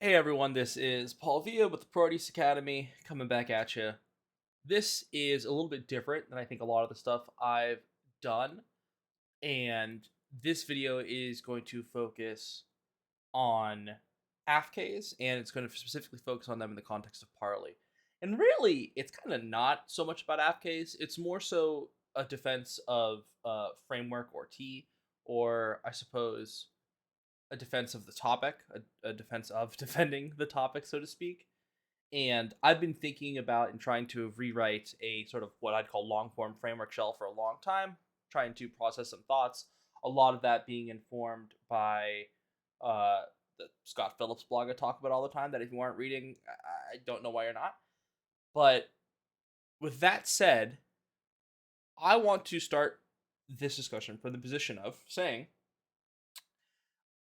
Hey everyone, this is Paul Villa with the Proteus Academy coming back at you. This is a little bit different than I think a lot of the stuff I've done, and this video is going to focus on AFKs, and it's going to specifically focus on them in the context of Parli. And really, it's kind of not so much about AFKs, it's more so a defense of framework or T, or I suppose a defense of the topic, a defense of defending the topic, so to speak. And I've been thinking about and trying to rewrite a sort of what I'd call long form framework shell for a long time, trying to process some thoughts. A lot of that being informed by uh, the Scott Phillips blog I talk about all the time. That if you aren't reading, I don't know why you're not. But with that said, I want to start this discussion from the position of saying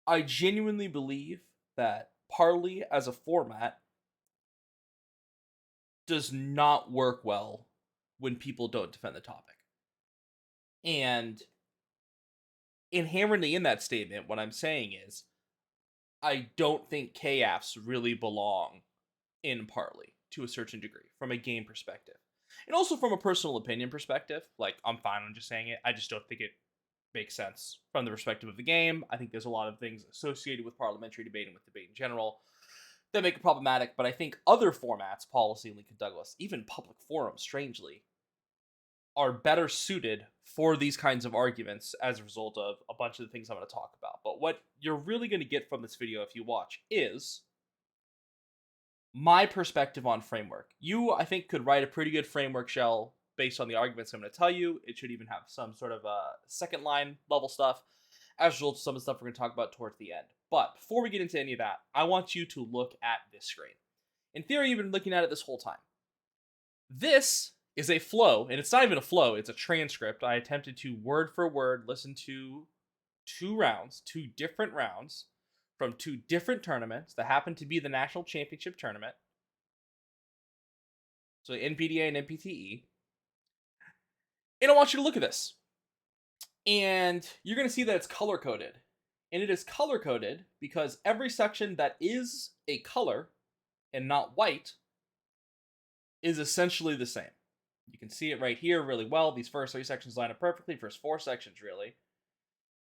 I genuinely believe that Parley as a format does not work well when people don't defend the topic. And inherently in that statement, what I'm saying is I don't think KFs really belong in Parley to a certain degree from a game perspective. And also from a personal opinion perspective, like I'm fine on just saying it. I just don't think it makes sense from the perspective of the game. I think there's a lot of things associated with parliamentary debate and with debate in general that make it problematic, but I think other formats, policy, Lincoln Douglas, even public forums, strangely, are better suited for these kinds of arguments as a result of a bunch of the things I'm going to talk about. But what you're really going to get from this video if you watch is my perspective on framework. You, I think, could write a pretty good framework shell based on the arguments I'm going to tell you. It should even have some sort of second line level stuff as a result of some of the stuff we're going to talk about towards the end. But before we get into any of that, I want you to look at this screen. In theory, you've been looking at it this whole time. This is a flow, and it's not even a flow, it's a transcript. I attempted to word for word listen to two different rounds from two different tournaments that happen to be the national championship tournament. So NPDA and NPTE. And I want you to look at this. And you're going to see that it's color coded. And it is color coded because every section that is a color and not white is essentially the same. You can see it right here really well. These first three sections line up perfectly. First four sections, really.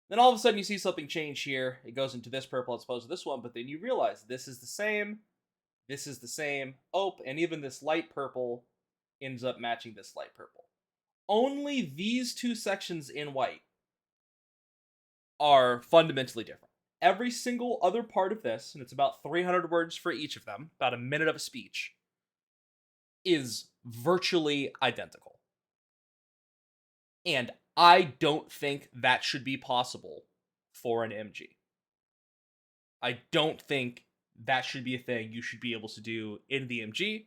Then all of a sudden you see something change here. It goes into this purple as opposed to this one, but then you realize this is the same, this is the same. Oh, and even this light purple ends up matching this light purple. Only these two sections in white are fundamentally different. Every single other part of this, and it's about 300 words for each of them, about a minute of a speech, is virtually identical. And I don't think that should be possible for an MG. I don't think that should be a thing you should be able to do in the MG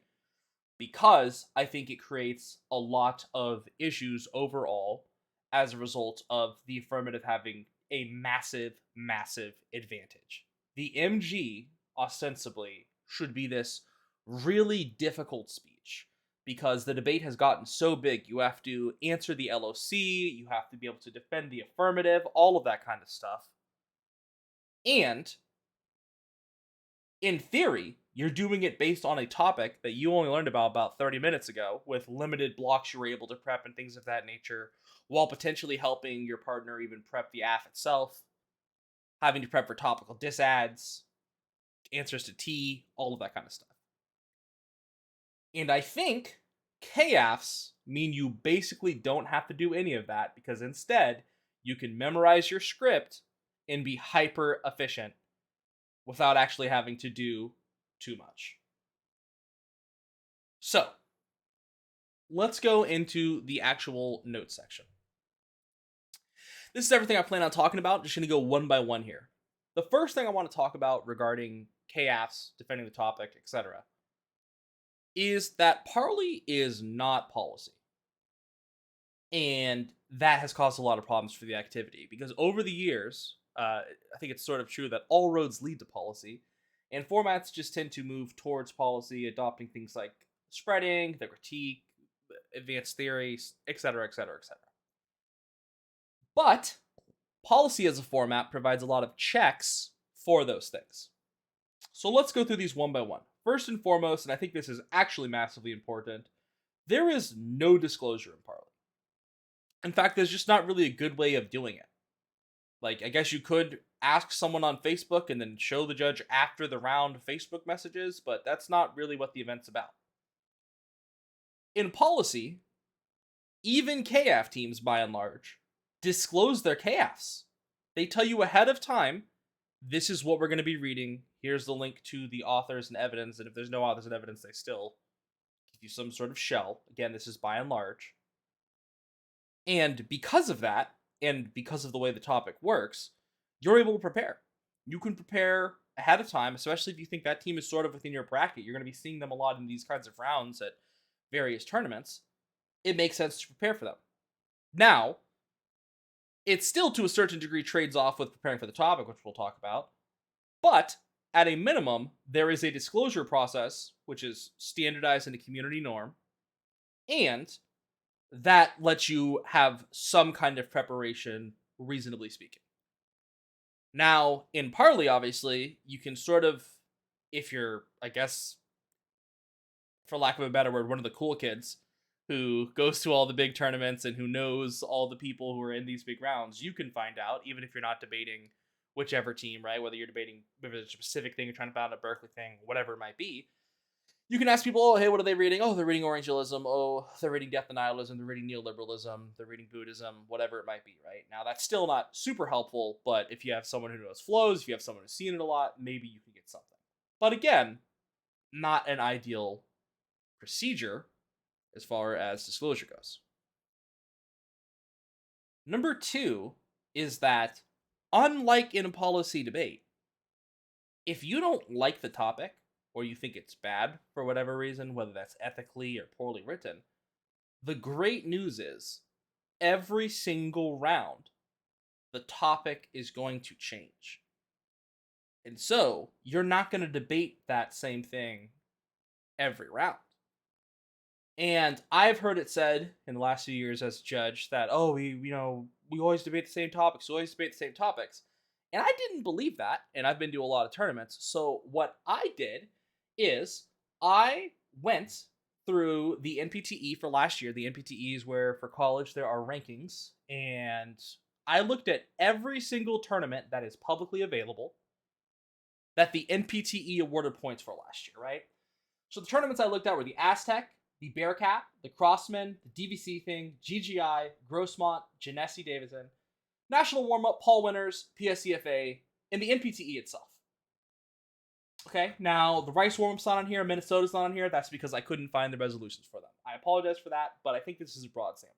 because I think it creates a lot of issues overall as a result of the affirmative having a massive, massive advantage. The MG, ostensibly, should be this really difficult speech because the debate has gotten so big. You have to answer the LOC, you have to be able to defend the affirmative, all of that kind of stuff. And in theory, you're doing it based on a topic that you only learned about 30 minutes ago with limited blocks you were able to prep and things of that nature, while potentially helping your partner even prep the AF itself, having to prep for topical disads, answers to T, all of that kind of stuff. And I think KAFs mean you basically don't have to do any of that because instead you can memorize your script and be hyper efficient without actually having to do too much. So, let's go into the actual notes section. This is everything I plan on talking about. Just going to go one by one here. The first thing I want to talk about regarding KAFs, defending the topic, etc., is that Parley is not policy. And that has caused a lot of problems for the activity because over the years, I think it's sort of true that all roads lead to policy, and formats just tend to move towards policy, adopting things like spreading, the critique, advanced theories, etc., etc., etc. But policy as a format provides a lot of checks for those things. So let's go through these one by one. First and foremost, and I think this is actually massively important, there is no disclosure in Parli. In fact, there's just not really a good way of doing it. Like, I guess you could ask someone on Facebook and then show the judge after the round Facebook messages, but that's not really what the event's about. In policy, even KAF teams, by and large, disclose their KAFs. They tell you ahead of time, this is what we're going to be reading. Here's the link to the authors and evidence, and if there's no authors and evidence, they still give you some sort of shell. Again, this is by and large. And because of that, and because of the way the topic works, you're able to prepare. You can prepare ahead of time, especially if you think that team is sort of within your bracket. You're going to be seeing them a lot in these kinds of rounds at various tournaments. It makes sense to prepare for them. Now, it still to a certain degree trades off with preparing for the topic, which we'll talk about. But at a minimum, there is a disclosure process, which is standardized in a community norm, and that lets you have some kind of preparation, reasonably speaking. Now, in Parli, obviously, you can sort of, if you're, I guess, for lack of a better word, one of the cool kids who goes to all the big tournaments and who knows all the people who are in these big rounds, you can find out, even if you're not debating whichever team, right? Whether you're debating whether it's a specific thing, you're trying to find out a Berkeley thing, whatever it might be. You can ask people, oh, hey, what are they reading? Oh, they're reading Orientalism. Oh, they're reading Death Denialism. They're reading Neoliberalism. They're reading Buddhism, whatever it might be, right? Now, that's still not super helpful, but if you have someone who knows flows, if you have someone who's seen it a lot, maybe you can get something. But again, not an ideal procedure as far as disclosure goes. Number 2 is that, unlike in a policy debate, if you don't like the topic, or you think it's bad for whatever reason, whether that's ethically or poorly written, the great news is, every single round, the topic is going to change. And so, you're not going to debate that same thing every round. And I've heard it said in the last few years as a judge that, oh, we always debate the same topics, And I didn't believe that, and I've been to a lot of tournaments. So what I did is I went through the NPTE for last year. The NPTE is where for college there are rankings, and I looked at every single tournament that is publicly available that the NPTE awarded points for last year, right? So the tournaments I looked at were the Aztec, the Bearcat, the Crossman, the DVC thing, GGI, Grossmont, Genesi Davidson, National Warm-Up, Paul Winners, PSCFA, and the NPTE itself. Okay, now the Rice warm-up's not on here, Minnesota's not on here. That's because I couldn't find the resolutions for them. I apologize for that, but I think this is a broad sample.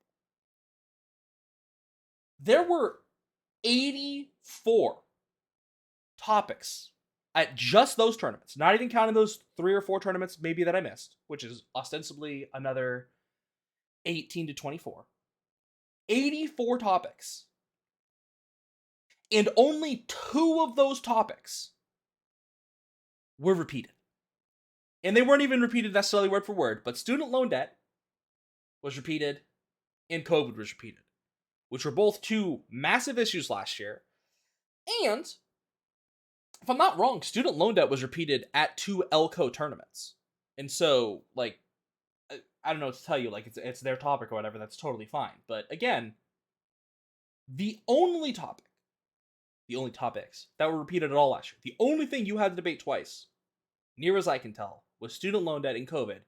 There were 84 topics at just those tournaments, not even counting those 3 or 4 tournaments maybe that I missed, which is ostensibly another 18 to 24. 84 topics. And only 2 of those topics were repeated. And they weren't even repeated necessarily word for word, but student loan debt was repeated and COVID was repeated, which were both 2 massive issues last year. And if I'm not wrong, student loan debt was repeated at 2 ELCO tournaments. And so, like, I don't know what to tell you, like, it's their topic or whatever, that's totally fine. But again, the only topics that were repeated at all last year, the only thing you had to debate twice, near as I can tell, was student loan debt and COVID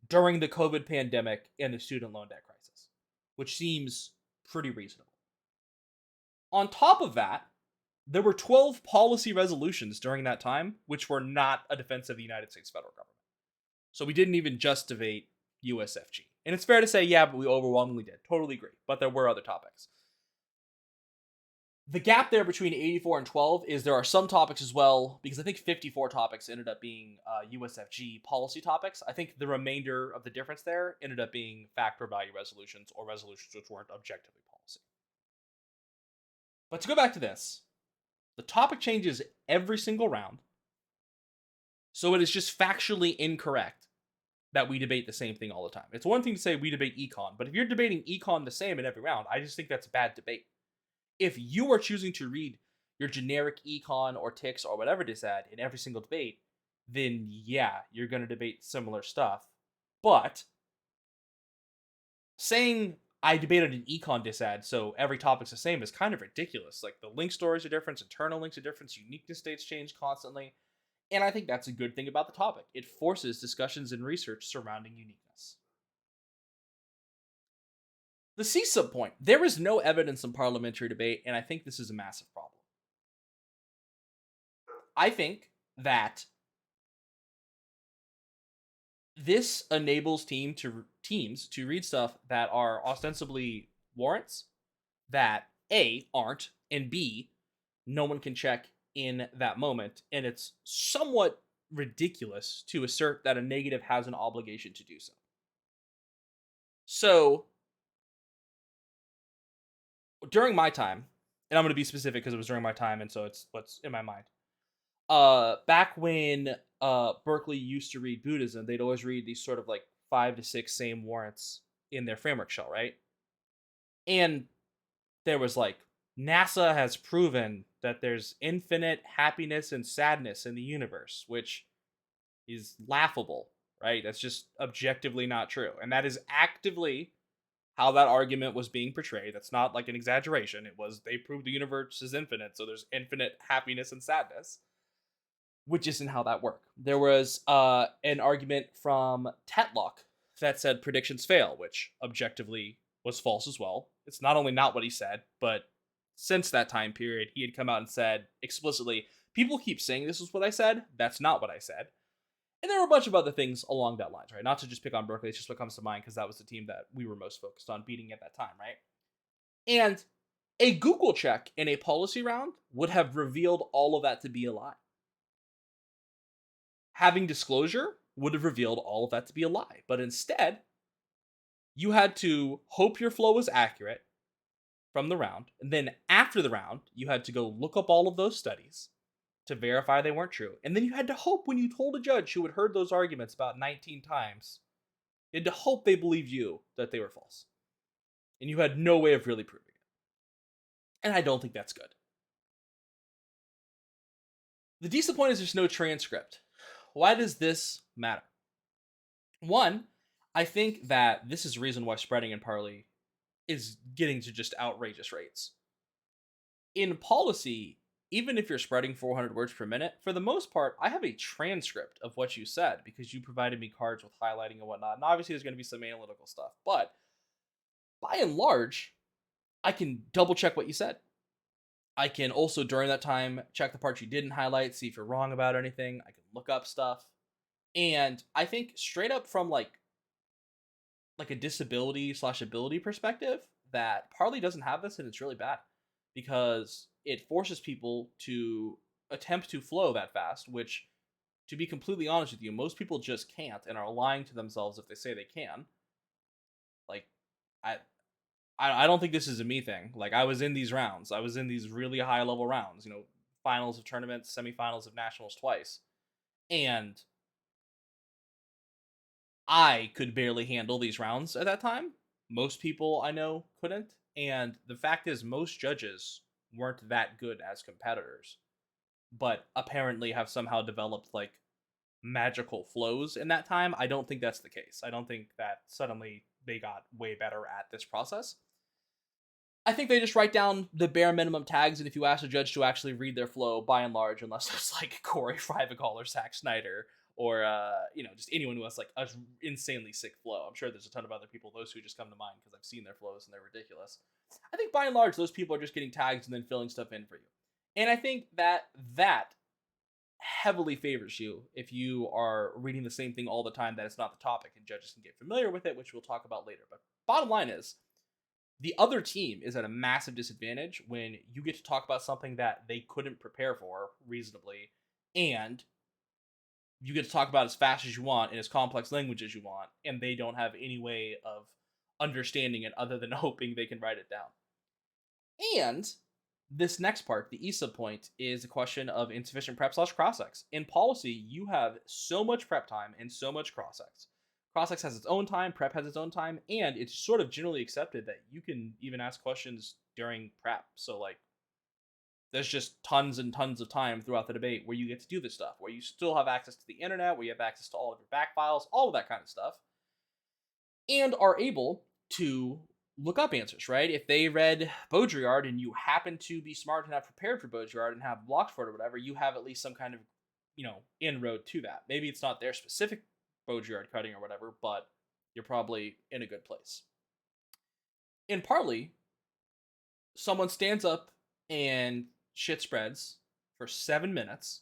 during the COVID pandemic and the student loan debt crisis, which seems pretty reasonable. On top of that, there were 12 policy resolutions during that time, which were not a defense of the United States federal government. So we didn't even just debate USFG. And it's fair to say, yeah, but we overwhelmingly did. Totally agree. But there were other topics. The gap there between 84 and 12 is there are some topics as well, because I think 54 topics ended up being USFG policy topics. I think the remainder of the difference there ended up being factor value resolutions or resolutions which weren't objectively policy. But to go back to this, the topic changes every single round, so it is just factually incorrect that we debate the same thing all the time. It's one thing to say we debate econ, but if you're debating econ the same in every round, I just think that's a bad debate. If you are choosing to read your generic econ or ticks or whatever disad in every single debate, then yeah, you're going to debate similar stuff. But saying I debated an econ disad, so every topic's the same, is kind of ridiculous. Like, the link stores are different, internal links are different, uniqueness states change constantly. And I think that's a good thing about the topic. It forces discussions and research surrounding uniqueness. The C subpoint. There is no evidence in parliamentary debate, and I think this is a massive problem. I think that this enables teams to read stuff that are ostensibly warrants that A, aren't, and B, no one can check in that moment, and it's somewhat ridiculous to assert that a negative has an obligation to do so. So, during my time, and I'm going to be specific because it was during my time, and so it's what's in my mind. Back when Berkeley used to read Buddhism, they'd always read these sort of like 5 to 6 same warrants in their framework shell, right? And there was like, NASA has proven that there's infinite happiness and sadness in the universe, which is laughable, right? That's just objectively not true. And that is actively how that argument was being portrayed. That's not like an exaggeration. It was, they proved the universe is infinite, so there's infinite happiness and sadness, which isn't how that worked. There was an argument from Tetlock that said predictions fail, which objectively was false as well. It's not only not what he said, but since that time period, he had come out and said explicitly, people keep saying this is what I said. That's not what I said. And there were a bunch of other things along that lines, right? Not to just pick on Berkeley, it's just what comes to mind because that was the team that we were most focused on beating at that time, right? And a Google check in a policy round would have revealed all of that to be a lie. Having disclosure would have revealed all of that to be a lie. But instead, you had to hope your flow was accurate from the round. And then after the round, you had to go look up all of those studies to verify they weren't true. And then you had to hope when you told a judge who had heard those arguments about 19 times, you had to hope they believed you that they were false. And you had no way of really proving it. And I don't think that's good. The decent point is there's no transcript. Why does this matter? One, I think that this is the reason why spreading in Parli is getting to just outrageous rates. In policy, even if you're spreading 400 words per minute, for the most part, I have a transcript of what you said because you provided me cards with highlighting and whatnot. And obviously there's going to be some analytical stuff, but by and large, I can double check what you said. I can also, during that time, check the parts you didn't highlight, see if you're wrong about anything. I can look up stuff. And I think straight up from like a disability/ability perspective, that Parli doesn't have this, and it's really bad because it forces people to attempt to flow that fast, which, to be completely honest with you, most people just can't and are lying to themselves if they say they can. Like, I don't think this is a me thing. Like, I was in these rounds. I was in these really high level rounds, finals of tournaments, semifinals of nationals twice. And I could barely handle these rounds at that time. Most people I know couldn't. And the fact is, most judges weren't that good as competitors, but apparently have somehow developed like magical flows in that time. I don't think that's the case. I don't think that suddenly they got way better at this process. I think they just write down the bare minimum tags, and if you ask a judge to actually read their flow, by and large, unless it's like Corey Frivagall or Zack Snyder, or just anyone who has like an insanely sick flow. I'm sure there's a ton of other people, those who just come to mind because I've seen their flows and they're ridiculous. I think by and large, those people are just getting tags and then filling stuff in for you. And I think that heavily favors you if you are reading the same thing all the time that it's not the topic, and judges can get familiar with it, which we'll talk about later. But bottom line is, the other team is at a massive disadvantage when you get to talk about something that they couldn't prepare for reasonably, and you get to talk about as fast as you want in as complex language as you want, and they don't have any way of understanding it other than hoping they can write it down. And this next part, the ESA point, is a question of insufficient prep/cross-ex. In policy, you have so much prep time and so much cross-ex. Cross-ex has its own time, prep has its own time, and it's sort of generally accepted that you can even ask questions during prep. So, like, there's just tons and tons of time throughout the debate where you get to do this stuff, where you still have access to the internet, where you have access to all of your back files, all of that kind of stuff, and are able to look up answers, right? If they read Baudrillard and you happen to be smart and have prepared for Baudrillard and have blocked for it or whatever, you have at least some kind of, inroad to that. Maybe it's not their specific Baudrillard cutting or whatever, but you're probably in a good place. In Parli, someone stands up and shit spreads for 7 minutes,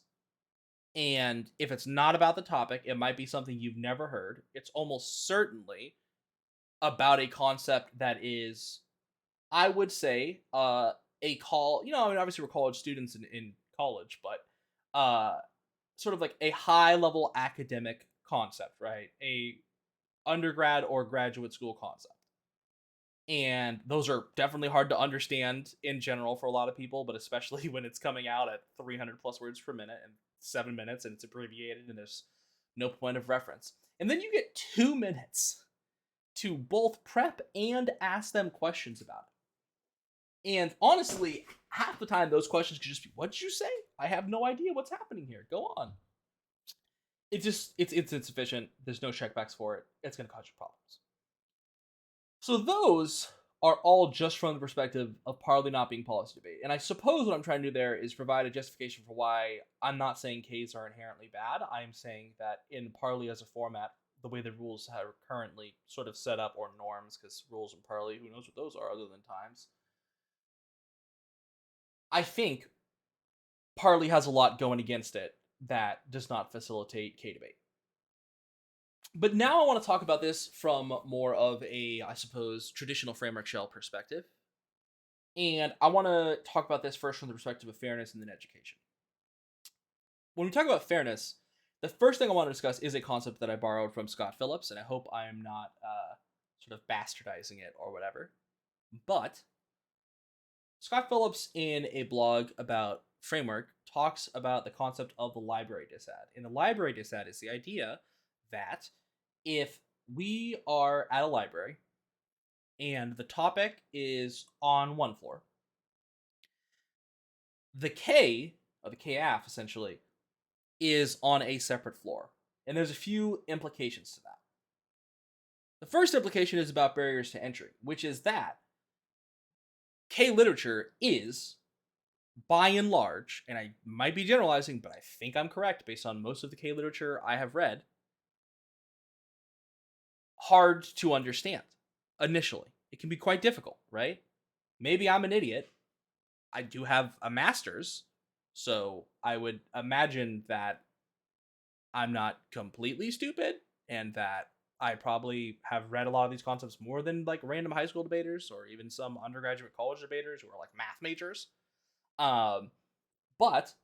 and if it's not about the topic, it might be something you've never heard. It's almost certainly about a concept that is, I would say, a call. Obviously we're college students in college, but sort of like a high level academic concept, right? A undergrad or graduate school concept. And those are definitely hard to understand in general for a lot of people, but especially when it's coming out at 300 plus words per minute and 7 minutes and it's abbreviated and there's no point of reference. And then you get 2 minutes to both prep and ask them questions about it. And honestly, half the time those questions could just be, "What did you say? I have no idea what's happening here. Go on." It's insufficient. There's no checkbacks for it. It's going to cause you problems. So those are all just from the perspective of Parli not being policy debate. And I suppose what I'm trying to do there is provide a justification for why I'm not saying Ks are inherently bad. I am saying that in Parli as a format, the way the rules are currently sort of set up, or norms, because rules in Parli, who knows what those are other than times. I think Parli has a lot going against it that does not facilitate K debate. But now I want to talk about this from more of a, I suppose, traditional framework shell perspective. And I want to talk about this first from the perspective of fairness and then education. When we talk about fairness, the first thing I want to discuss is a concept that I borrowed from Scott Phillips, and I hope I am not sort of bastardizing it or whatever. But Scott Phillips, in a blog about framework, talks about the concept of the library dissad. And the library dissad is the idea that if we are at a library and the topic is on one floor, the K, or the KAF essentially, is on a separate floor. And there's a few implications to that. The first implication is about barriers to entry, which is that K literature is, by and large, and I might be generalizing, but I think I'm correct based on most of the K literature I have read, hard to understand initially. It can be quite difficult, right? Maybe I'm an idiot. I do have a master's, so I would imagine that I'm not completely stupid and that I probably have read a lot of these concepts more than like random high school debaters or even some undergraduate college debaters who are like math majors. But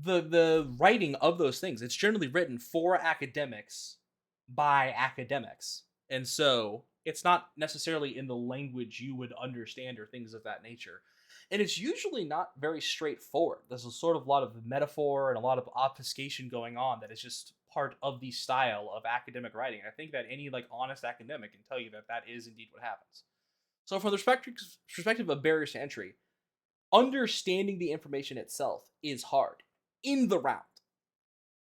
the writing of those things, it's generally written for academics by academics. And so it's not necessarily in the language you would understand or things of that nature. And it's usually not very straightforward. There's a sort of lot of metaphor and a lot of obfuscation going on that is just part of the style of academic writing. And I think that any like honest academic can tell you that that is indeed what happens. So from the perspective of barriers to entry, understanding the information itself is hard in the round.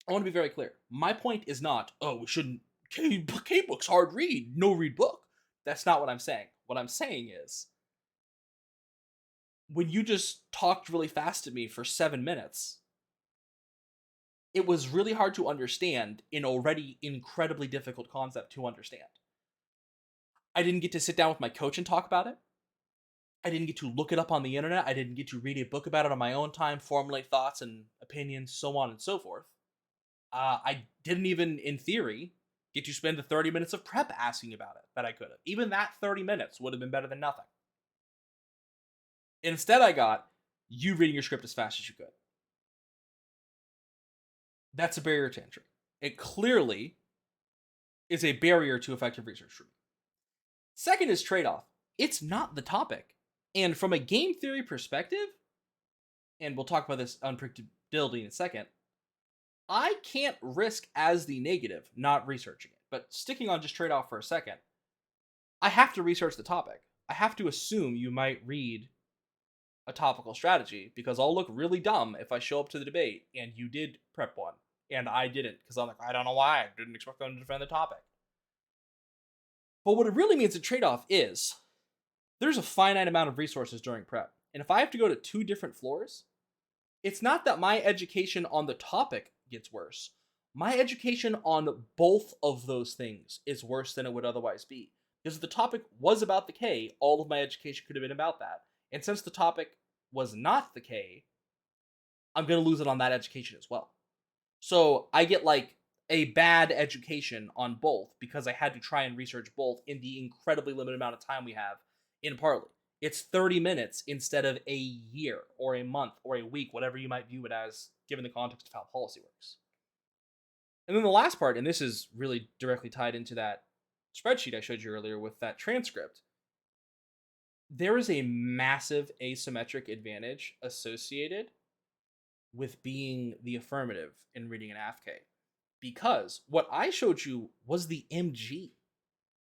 I want to be very clear. My point is not, oh, we shouldn't, K book's hard read, no read book. That's not what I'm saying. What I'm saying is, when you just talked really fast to me for 7 minutes, it was really hard to understand an already incredibly difficult concept to understand. I didn't get to sit down with my coach and talk about it. I didn't get to look it up on the internet. I didn't get to read a book about it on my own time, formulate thoughts and opinions, so on and so forth. I didn't even, in theory, get to spend the 30 minutes of prep asking about it that I could have. Even that 30 minutes would have been better than nothing. Instead, I got you reading your script as fast as you could. That's a barrier to entry. It clearly is a barrier to effective research for me. Second is trade-off. It's not the topic. And from a game theory perspective, and we'll talk about this unpredictability in a second, I can't risk as the negative not researching it. But sticking on just trade-off for a second, I have to research the topic. I have to assume you might read a topical strategy because I'll look really dumb if I show up to the debate and you did prep one and I didn't because I'm like, I don't know why. I didn't expect them to defend the topic. But what it really means in trade-off is there's a finite amount of resources during prep. And if I have to go to 2 different floors, it's not that my education on the topic gets worse. My education on both of those things is worse than it would otherwise be. Because if the topic was about the K, all of my education could have been about that. And since the topic was not the K, I'm going to lose it on that education as well. So I get like a bad education on both because I had to try and research both in the incredibly limited amount of time we have in Parli. It's 30 minutes instead of a year or a month or a week, whatever you might view it as, given the context of how policy works. And then the last part, and this is really directly tied into that spreadsheet I showed you earlier with that transcript, there is a massive asymmetric advantage associated with being the affirmative in reading an AFK. Because what I showed you was the MG.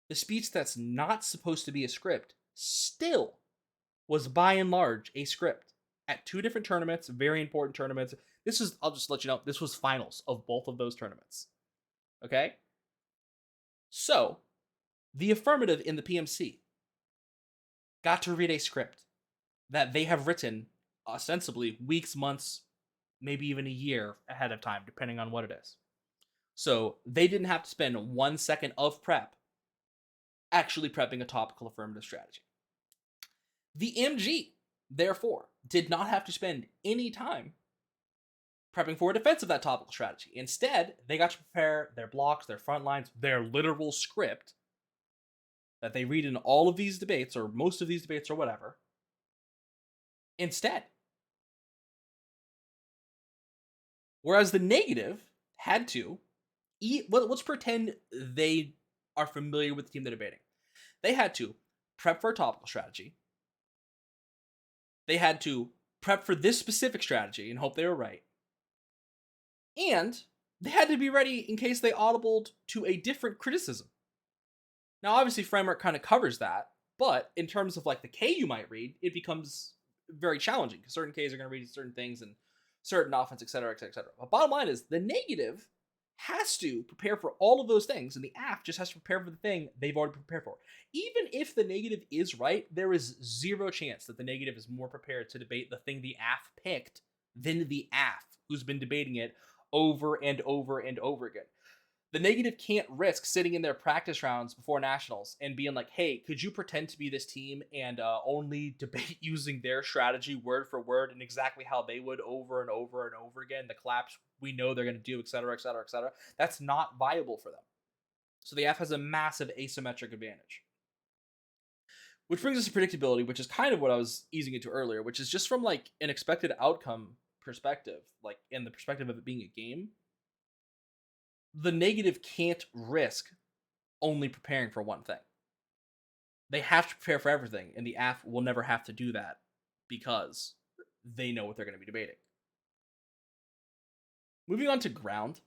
The speech that's not supposed to be a script still was by and large a script at 2 different tournaments, very important tournaments. This is, I'll just let you know, this was finals of both of those tournaments. Okay? So, the affirmative in the PMC got to read a script that they have written ostensibly weeks, months, maybe even a year ahead of time, depending on what it is. So they didn't have to spend 1 second of prep actually prepping a topical affirmative strategy. The MG, therefore, did not have to spend any time prepping for a defense of that topical strategy. Instead, they got to prepare their blocks, their front lines, their literal script that they read in all of these debates, or most of these debates, or whatever, instead. Whereas the negative had to let's pretend they are familiar with the team they're debating. They had to prep for a topical strategy. They had to prep for this specific strategy and hope they were right. And they had to be ready in case they audibled to a different criticism. Now, obviously, framework kind of covers that, but in terms of like the K you might read, it becomes very challenging because certain Ks are going to read certain things and certain offense, etc., etc., etc. But bottom line is the negative has to prepare for all of those things, and the AF just has to prepare for the thing they've already prepared for. Even if the negative is right, there is zero chance that the negative is more prepared to debate the thing the AF picked than the AF, who's been debating it over and over and over again. The negative can't risk sitting in their practice rounds before nationals and being like, hey, could you pretend to be this team and only debate using their strategy word for word and exactly how they would over and over and over again, the collapse we know they're going to do, etc., etc., etc. That's not viable for them. So the AF has a massive asymmetric advantage. Which brings us to predictability, which is kind of what I was easing into earlier, which is just from like an expected outcome perspective, like in the perspective of it being a game, the negative can't risk only preparing for one thing. They have to prepare for everything, and the AF will never have to do that because they know what they're going to be debating. Moving on to ground.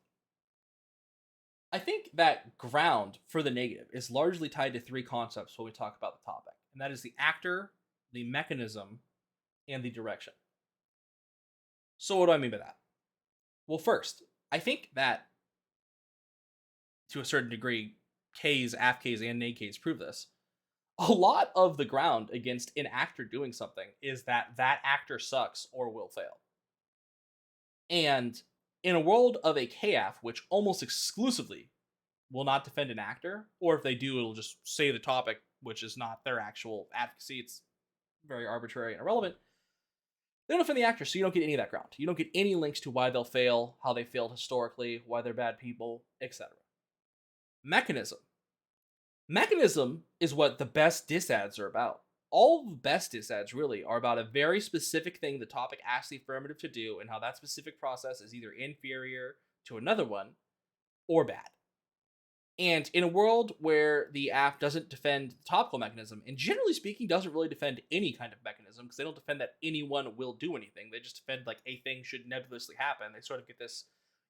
I think that ground for the negative is largely tied to 3 concepts when we talk about the topic, and that is the actor, the mechanism, and the direction. So what do I mean by that? Well, first, I think that to a certain degree, Ks, AFKs, and NAKs prove this. A lot of the ground against an actor doing something is that that actor sucks or will fail. And in a world of a KF, which almost exclusively will not defend an actor, or if they do, it'll just say the topic, which is not their actual advocacy, it's very arbitrary and irrelevant, they don't defend the actor, so you don't get any of that ground. You don't get any links to why they'll fail, how they failed historically, why they're bad people, etc. Mechanism. Mechanism is what the best disads are about. All the best disads really are about a very specific thing the topic asks the affirmative to do and how that specific process is either inferior to another one or bad. And in a world where the AF doesn't defend the topical mechanism, and generally speaking doesn't really defend any kind of mechanism, because they don't defend that anyone will do anything, they just defend like a thing should nebulously happen, they sort of get this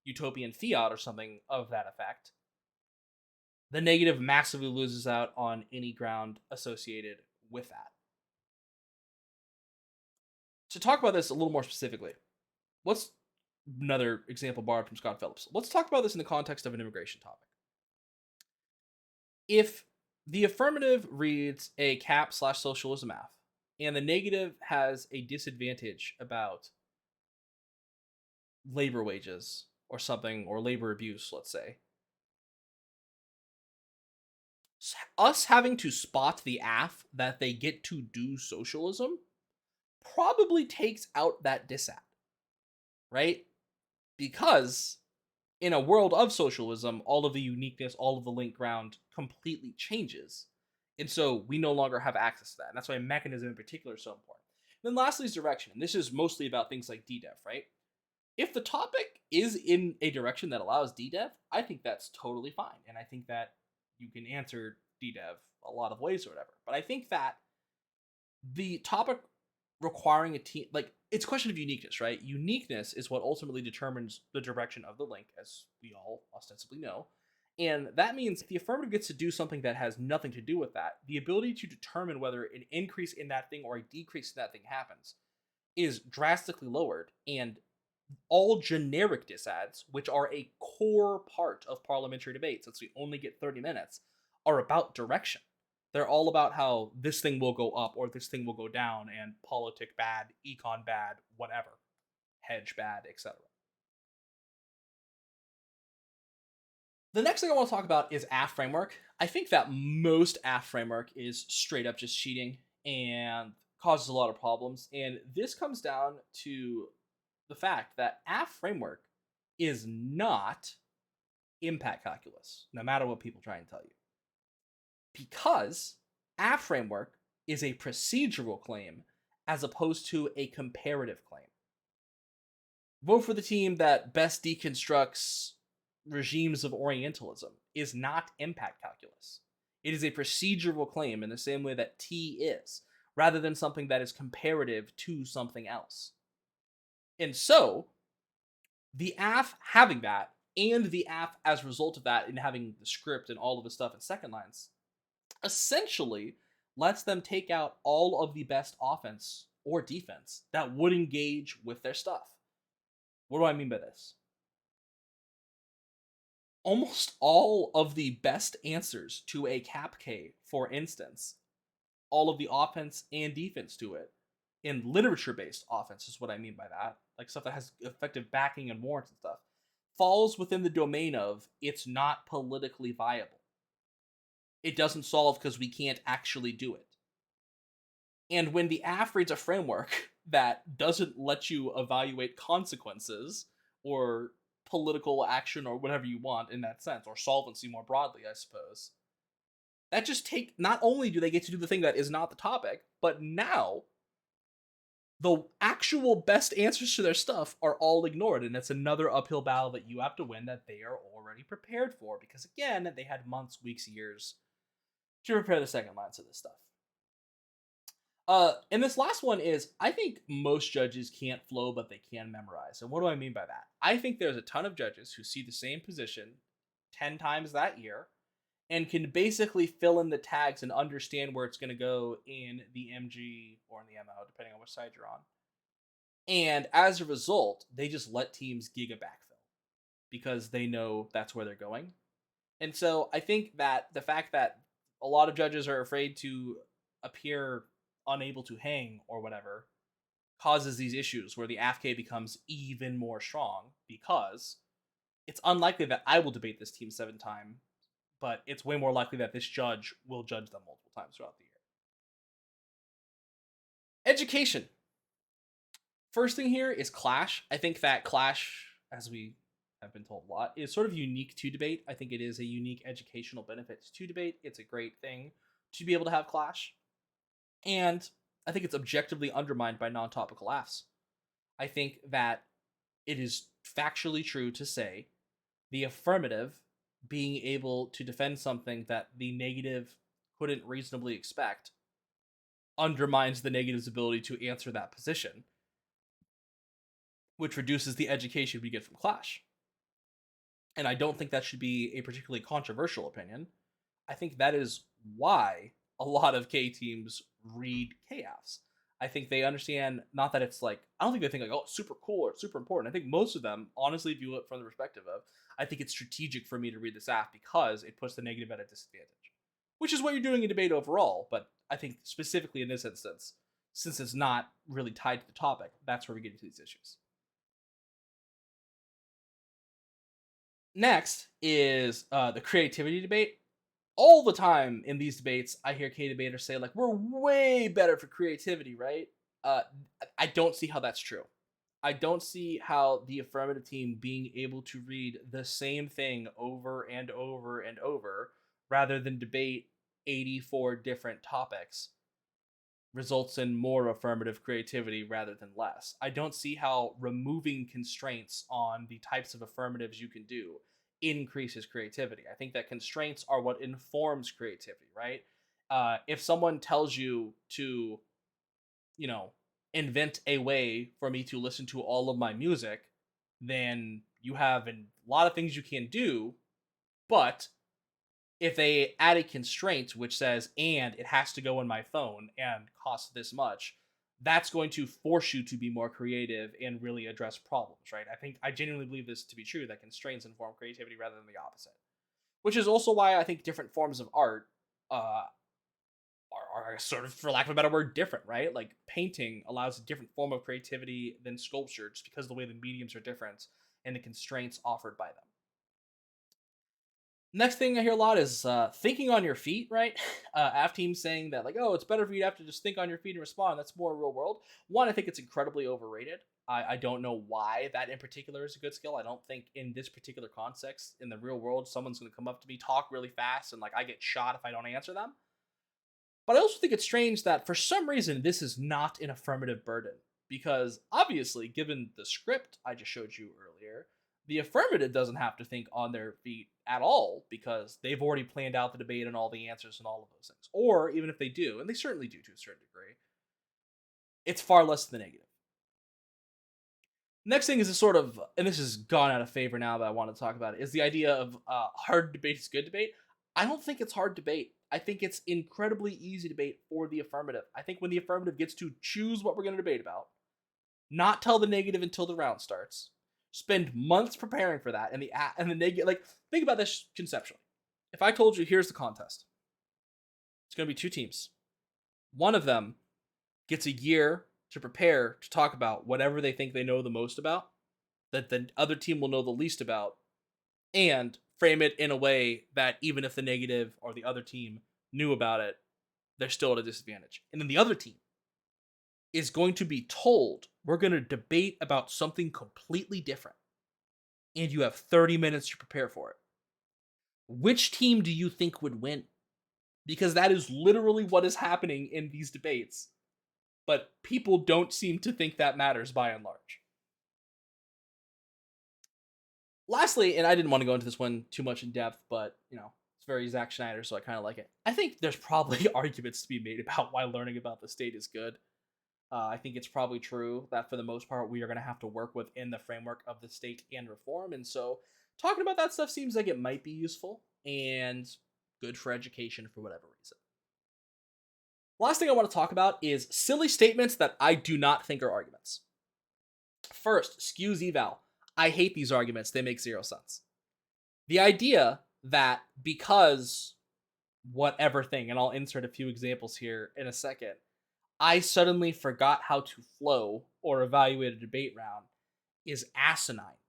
utopian fiat or something of that effect, the negative massively loses out on any ground associated with that. To talk about this a little more specifically, what's another example borrowed from Scott Phillips? Let's talk about this in the context of an immigration topic. If the affirmative reads a cap/socialism F, and the negative has a disadvantage about labor wages or something, or labor abuse, let's say, us having to spot the AF that they get to do socialism probably takes out that disad, right? Because in a world of socialism, all of the uniqueness, all of the link ground completely changes. And so we no longer have access to that. And that's why mechanism in particular is so important. And then lastly is direction. And this is mostly about things like DDEV, right? If the topic is in a direction that allows DDEV, I think that's totally fine. And I think that you can answer DDEV a lot of ways or whatever. But I think that the topic requiring a team, like, it's a question of uniqueness, right? Uniqueness is what ultimately determines the direction of the link, as we all ostensibly know. And that means if the affirmative gets to do something that has nothing to do with that, the ability to determine whether an increase in that thing or a decrease in that thing happens is drastically lowered. And all generic disads, which are a core part of parliamentary debate, since we only get 30 minutes, are about direction. They're all about how this thing will go up or this thing will go down, and politic bad, econ bad, whatever, hedge bad, etc. The next thing I want to talk about is AF framework. I think that most AF framework is straight up just cheating and causes a lot of problems. And this comes down to the fact that AF framework is not impact calculus, no matter what people try and tell you. Because AF framework is a procedural claim as opposed to a comparative claim. Vote for the team that best deconstructs regimes of Orientalism is not impact calculus. It is a procedural claim in the same way that T is, rather than something that is comparative to something else. And so, the AF having that, and the AF as a result of that, and having the script and all of the stuff in second lines, essentially lets them take out all of the best offense or defense that would engage with their stuff. What do I mean by this? Almost all of the best answers to a cap K, for instance, all of the offense and defense to it, in literature-based offense is what I mean by that, like stuff that has effective backing and warrants and stuff, falls within the domain of it's not politically viable. It doesn't solve because we can't actually do it. And when the AF reads a framework that doesn't let you evaluate consequences or political action or whatever you want in that sense, or solvency more broadly, I suppose, that just not only do they get to do the thing that is not the topic, but now the actual best answers to their stuff are all ignored, and it's another uphill battle that you have to win that they are already prepared for, because again, they had months, weeks, years to prepare the second lines of this stuff. And this last one is, I think most judges can't flow, but they can memorize. And what do I mean by that? I think there's a ton of judges who see the same position 10 times that year and can basically fill in the tags and understand where it's going to go in the MG or in the MO, depending on which side you're on. And as a result, they just let teams giga backfill because they know that's where they're going. And so I think that the fact that a lot of judges are afraid to appear unable to hang or whatever causes these issues where the AFK becomes even more strong, because it's unlikely that I will debate this team 7 times, but it's way more likely that this judge will judge them multiple times throughout the year. Education. First thing here is Clash. I think that Clash, as we have been told a lot, is sort of unique to debate. I think it is a unique educational benefit to debate. It's a great thing to be able to have Clash. And I think it's objectively undermined by non-topical Affs. I think that it is factually true to say the affirmative being able to defend something that the negative couldn't reasonably expect undermines the negative's ability to answer that position, which reduces the education we get from Clash. And I don't think that should be a particularly controversial opinion. I think that is why a lot of K teams read KFs. I think they understand, not that it's like, I don't think they think like, oh, it's super cool or it's super important. I think most of them honestly view it from the perspective of, I think it's strategic for me to read this app because it puts the negative at a disadvantage, which is what you're doing in debate overall. But I think specifically in this instance, since it's not really tied to the topic, that's where we get into these issues. Next is the creativity debate. All the time in these debates, I hear K debaters say like, "We're way better for creativity, right?" Uh, I don't see how that's true. I don't see how the affirmative team being able to read the same thing over and over and over, rather than debate 84 different topics, results in more affirmative creativity rather than less. I don't see how removing constraints on the types of affirmatives you can do increases creativity. I think that constraints are what informs creativity, right? If someone tells you to, you know, invent a way for me to listen to all of my music, then you have a lot of things you can do, but if they add a constraint which says, and it has to go in my phone and cost this much, that's going to force you to be more creative and really address problems, right? I genuinely believe this to be true, that constraints inform creativity rather than the opposite. Which is also why I think different forms of art are sort of, for lack of a better word, different, right? Like painting allows a different form of creativity than sculpture just because of the way the mediums are different and the constraints offered by them. Next thing I hear a lot is thinking on your feet, right? Av teams saying that like, oh, it's better for you to have to just think on your feet and respond. That's more real world. One, I think it's incredibly overrated. I don't know why that in particular is a good skill. I don't think in this particular context, in the real world, someone's going to come up to me, talk really fast, and like I get shot if I don't answer them. But I also think it's strange that for some reason this is not an affirmative burden. Because obviously, given the script I just showed you earlier, the affirmative doesn't have to think on their feet at all because they've already planned out the debate and all the answers and all of those things. Or even if they do, and they certainly do to a certain degree, it's far less than the negative. Next thing is a sort of, and this has gone out of favor now that I want to talk about it, is the idea of hard debate is good debate. I don't think it's hard debate. I think it's incredibly easy debate for the affirmative. I think when the affirmative gets to choose what we're going to debate about, not tell the negative until the round starts, spend months preparing for that, and the negative, like, think about this conceptually. If I told you here's the contest, it's going to be two teams. One of them gets a year to prepare to talk about whatever they think they know the most about, that the other team will know the least about, and frame it in a way that even if the negative or the other team knew about it, they're still at a disadvantage. And then the other team is going to be told, we're going to debate about something completely different, and you have 30 minutes to prepare for it. Which team do you think would win? Because that is literally what is happening in these debates. But people don't seem to think that matters by and large. Lastly, and I didn't want to go into this one too much in depth, but, it's very Zack Snyder, so I kind of like it. I think there's probably arguments to be made about why learning about the state is good. I think it's probably true that for the most part, we are going to have to work within the framework of the state and reform. And so talking about that stuff seems like it might be useful and good for education for whatever reason. Last thing I want to talk about is silly statements that I do not think are arguments. First, skews eval. I hate these arguments. They make zero sense. The idea that because whatever thing, and I'll insert a few examples here in a second, I suddenly forgot how to flow or evaluate a debate round is asinine.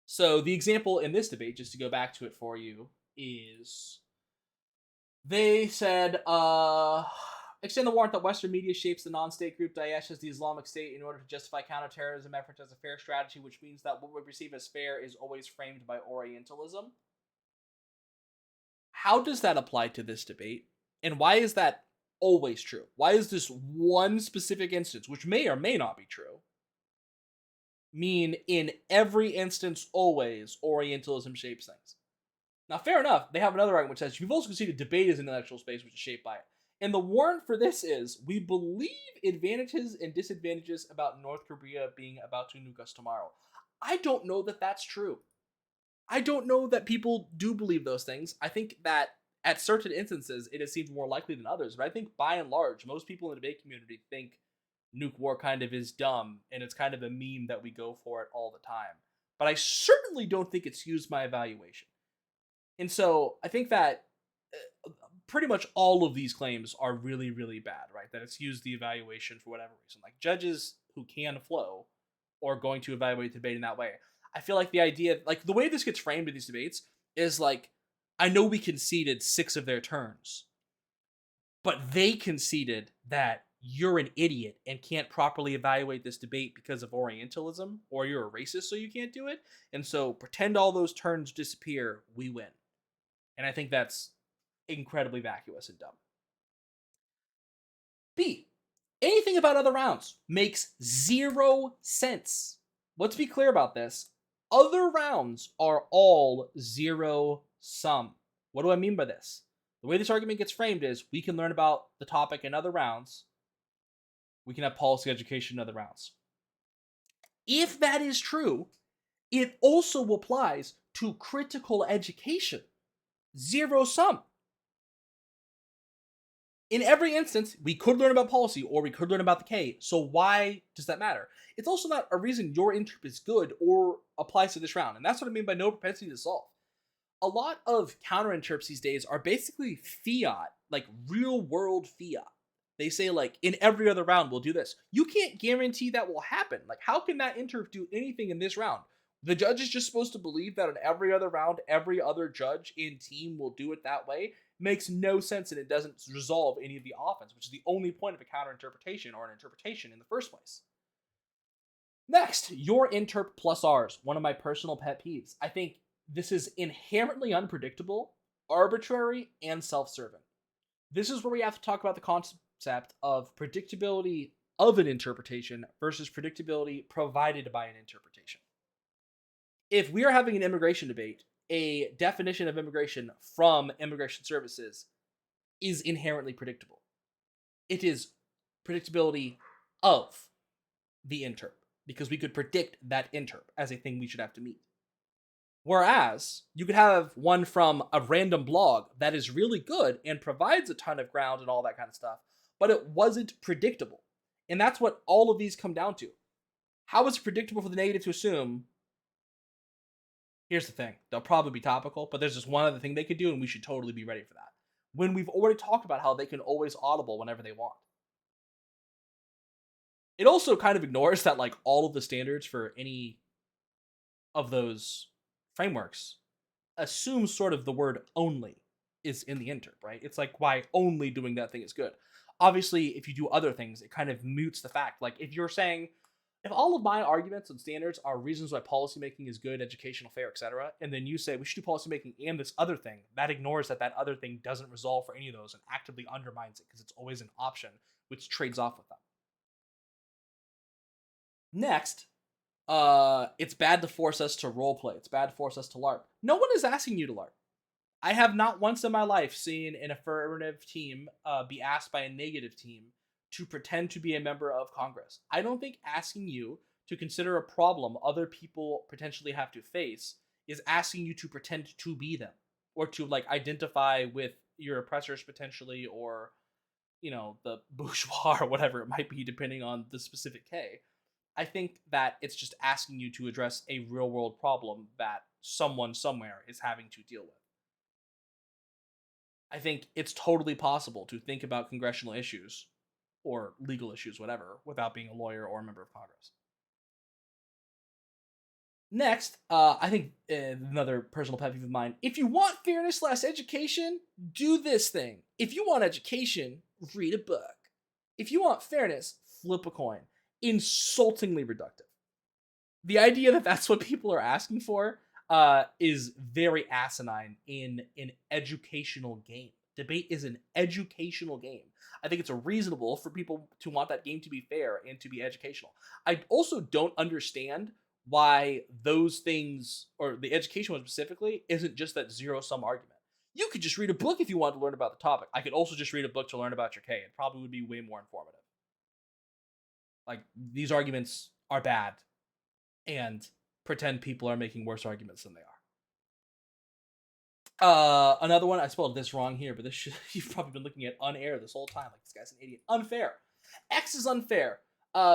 So the example in this debate, just to go back to it for you, is they said, extend the warrant that Western media shapes the non-state group Daesh as the Islamic State in order to justify counterterrorism efforts as a fair strategy, which means that what we perceive as fair is always framed by Orientalism. How does that apply to this debate? And why is that always true? Why is this one specific instance, which may or may not be true, mean in every instance always Orientalism shapes things? Now, fair enough, they have another argument which says you've also conceded debate is an intellectual space which is shaped by it. And the warrant for this is, we believe advantages and disadvantages about North Korea being about to nuke us tomorrow. I don't know that that's true. I don't know that people do believe those things. I think that at certain instances, it has seemed more likely than others. But I think by and large, most people in the debate community think nuke war kind of is dumb, and it's kind of a meme that we go for it all the time. But I certainly don't think it's used my evaluation. And so I think that pretty much all of these claims are really, really bad, right? That it's used the evaluation for whatever reason. Like judges who can flow or going to evaluate the debate in that way. I feel like the idea, like the way this gets framed in these debates is like, I know we conceded 6 of their turns, but they conceded that you're an idiot and can't properly evaluate this debate because of Orientalism, or you're a racist so you can't do it. And so pretend all those turns disappear, we win. And I think that's incredibly vacuous and dumb. B, anything about other rounds makes 0 sense. Let's be clear about this. Other rounds are all 0 sum. What do I mean by this? The way this argument gets framed is we can learn about the topic in other rounds. We can have policy education in other rounds. If that is true, it also applies to critical education. 0 sum. In every instance, we could learn about policy or we could learn about the K. So why does that matter? It's also not a reason your interp is good or applies to this round. And that's what I mean by no propensity to solve. A lot of counter interps these days are basically fiat, like real world fiat. They say like in every other round we'll do this. You can't guarantee that will happen. Like how can that interp do anything in this round? The judge is just supposed to believe that in every other round, every other judge in team will do it that way. Makes no sense, and it doesn't resolve any of the offense, which is the only point of a counter interpretation or an interpretation in the first place. Next, your interp plus ours, one of my personal pet peeves. I think this is inherently unpredictable, arbitrary, and self-serving. This is where we have to talk about the concept of predictability of an interpretation versus predictability provided by an interpretation. If we are having an immigration debate, a definition of immigration from immigration services is inherently predictable. It is predictability of the interp, because we could predict that interp as a thing we should have to meet. Whereas you could have one from a random blog that is really good and provides a ton of ground and all that kind of stuff, but it wasn't predictable. And that's what all of these come down to. How is it predictable for the negative to assume? Here's the thing. They'll probably be topical, but there's just one other thing they could do, and we should totally be ready for that. When we've already talked about how they can always audible whenever they want. It also kind of ignores that like all of the standards for any of those frameworks assume sort of the word only is in the interp, right? It's like why only doing that thing is good. Obviously, if you do other things, it kind of mutes the fact. Like if you're saying, if all of my arguments and standards are reasons why policymaking is good, educational, fair, etc., and then you say we should do policymaking and this other thing, that ignores that that other thing doesn't resolve for any of those and actively undermines it because it's always an option which trades off with them. Next, it's bad to force us to roleplay. It's bad to force us to LARP. No one is asking you to LARP. I have not once in my life seen an affirmative team be asked by a negative team to pretend to be a member of Congress. I don't think asking you to consider a problem other people potentially have to face is asking you to pretend to be them or to like identify with your oppressors potentially, or you know, the bourgeois or whatever it might be depending on the specific K. I think that it's just asking you to address a real world problem that someone somewhere is having to deal with. I think it's totally possible to think about congressional issues or legal issues, whatever, without being a lawyer or a member of Congress. Next, I think another personal pet peeve of mine, if you want fairness less education, do this thing. If you want education, read a book. If you want fairness, flip a coin. Insultingly reductive. The idea that that's what people are asking for is very asinine in an educational game. Debate is an educational game. I think it's reasonable for people to want that game to be fair and to be educational. I also don't understand why those things, or the education one specifically, isn't just that zero-sum argument. You could just read a book if you want to learn about the topic. I could also just read a book to learn about your K. It probably would be way more informative. Like, these arguments are bad, and pretend people are making worse arguments than they are. Another one, I spelled this wrong here, but this you've probably been looking at unair this whole time. Like, this guy's an idiot. Unfair. X is unfair.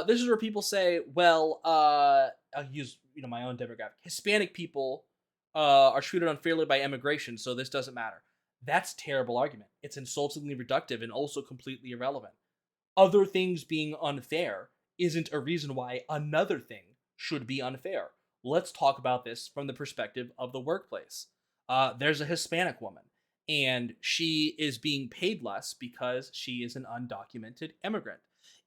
This is where people say, well, I'll use my own demographic. Hispanic people are treated unfairly by immigration, so this doesn't matter. That's a terrible argument. It's insultingly reductive and also completely irrelevant. Other things being unfair isn't a reason why another thing should be unfair. Let's talk about this from the perspective of the workplace. There's a Hispanic woman, and she is being paid less because she is an undocumented immigrant.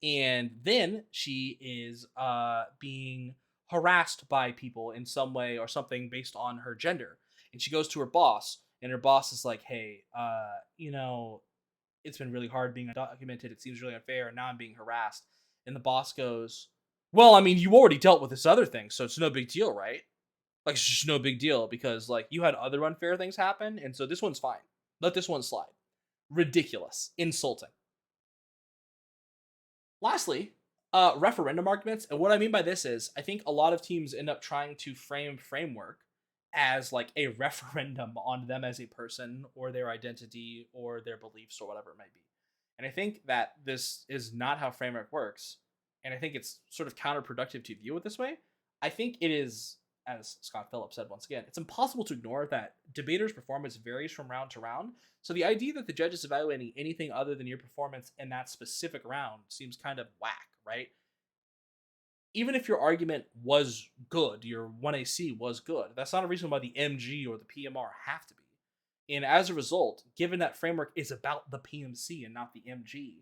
And then she is being harassed by people in some way or something based on her gender. And she goes to her boss, and her boss is like, hey, it's been really hard being undocumented. It seems really unfair, and now I'm being harassed. And the boss goes, well, I mean, you already dealt with this other thing, so it's no big deal, right? Like, it's just no big deal because, like, you had other unfair things happen, and so this one's fine. Let this one slide. Ridiculous. Insulting. Lastly, referendum arguments. And what I mean by this is, I think a lot of teams end up trying to frame framework as like a referendum on them as a person or their identity or their beliefs or whatever it might be. And I think that this is not how framework works. And I think it's sort of counterproductive to view it this way. I think it is, as Scott Phillips said once again, it's impossible to ignore that debaters' performance varies from round to round. So the idea that the judge is evaluating anything other than your performance in that specific round seems kind of whack, right? Even if your argument was good, your 1AC was good, that's not a reason why the MG or the PMR have to be. And as a result, given that framework is about the PMC and not the MG,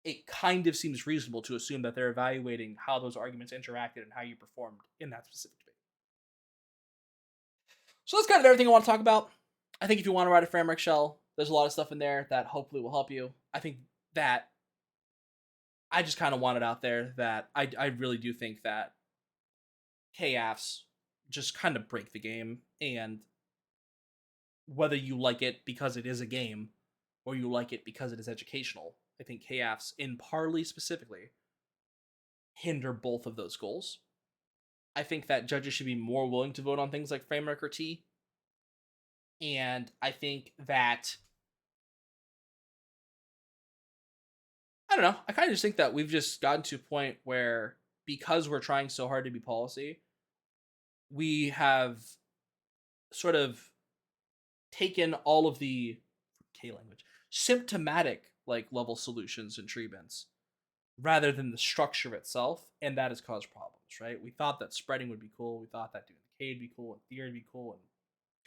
it kind of seems reasonable to assume that they're evaluating how those arguments interacted and how you performed in that specific debate. So that's kind of everything I want to talk about. I think if you want to write a framework shell, there's a lot of stuff in there that hopefully will help you. I think that I just kind of want it out there that I really do think that KAFs just kind of break the game. And whether you like it because it is a game or you like it because it is educational, I think KAFs, in Parli specifically, hinder both of those goals. I think that judges should be more willing to vote on things like framework or T. And I think that, I don't know, I kind of just think that we've just gotten to a point where, because we're trying so hard to be policy, we have sort of taken all of the K language symptomatic like level solutions and treatments rather than the structure itself, and that has caused problems, right? We thought that spreading would be cool, we thought that doing the K would be cool, and theory would be cool, and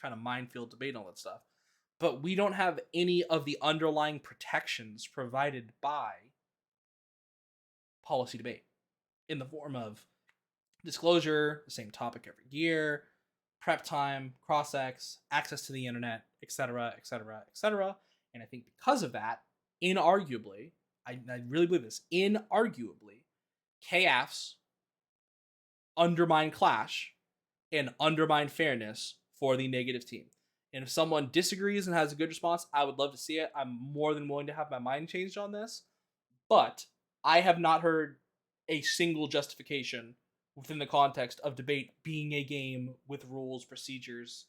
kind of minefield debate and all that stuff. But we don't have any of the underlying protections provided by policy debate in the form of disclosure, the same topic every year, prep time, cross-ex, access to the internet, etc., etc., etc. And I think because of that, inarguably, I really believe this, inarguably, KAFs undermine clash and undermine fairness for the negative team. And if someone disagrees and has a good response, I would love to see it. I'm more than willing to have my mind changed on this. But I have not heard a single justification within the context of debate being a game with rules, procedures,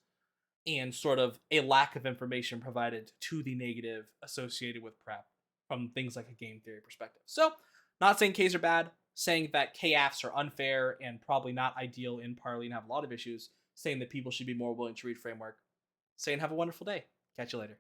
and sort of a lack of information provided to the negative associated with prep from things like a game theory perspective. So, not saying Ks are bad, saying that KAFs are unfair and probably not ideal in Parli and have a lot of issues, saying that people should be more willing to read framework, saying have a wonderful day. Catch you later.